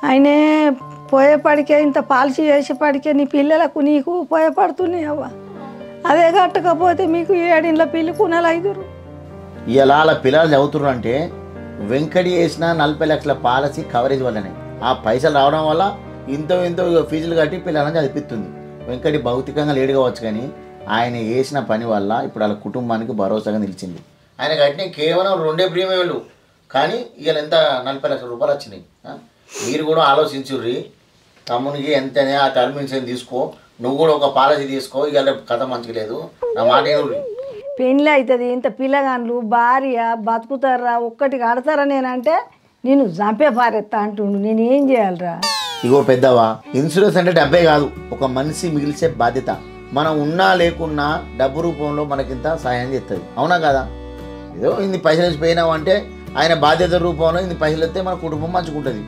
ఆయనే పోయేపడికే ఇంత పాలసీ చేసేపడికే నీ పిల్లలకు నీకు పోయపడుతున్నాయి అవ్వ. అదే కట్టకపోతే మీకు 7 ఇండ్ల పిల్లి కూనలు అయిదురు. ఇలా అలా పిల్లలు చదువుతున్నారు అంటే వెంకటి వేసిన 40 లక్షల పాలసీ కవరేజ్ వల్లనే ఆ పైసలు రావడం వల్ల ఇంతో ఫీజులు కట్టి పిల్లలని చదివిస్తుంది. వెంకటి భౌతికంగా లేడు కావచ్చు కానీ ఆయన వేసిన పని వల్ల ఇప్పుడు వాళ్ళ కుటుంబానికి భరోసాగా నిలిచింది. ఆయన కట్టిన కేవలం 2 ప్రీమియంలు కానీ ఇవాళ ఎంత 40 లక్షల రూపాయలు వచ్చినాయి. మీరు కూడా ఆలోచించుర్రి, తమ్మునికి ఎంతనే ఆ టర్మ్ ఇన్సూరెన్స్ తీసుకో, నువ్వు కూడా ఒక పాలసీ తీసుకో. ఇవాళ కథ మంచిగా లేదు, నా మాట ఏనుర్రి. పెళ్ళి అవుతుంది, ఇంత పిల్లగాన్లు భార్య బతుకుతారా, ఒక్కటి కడతారా నేనంటే నేను చంపే పారేస్తా అంటుండు. నేను ఏం చేయాలరా? ఇగో పెద్దవా, ఇన్సూరెన్స్ అంటే డబ్బే కాదు, ఒక మనిషి మిగిల్చే బాధ్యత. మనం ఉన్నా లేకున్నా డబ్బు రూపంలో మనకింత సహాయం చేస్తుంది, అవునా కదా? ఏదో ఇన్ని పైసలు పోయినావు అంటే ఆయన బాధ్యత రూపంలో ఇన్ని పైసలు వస్తే మన కుటుంబం మంచుకుంటుంది.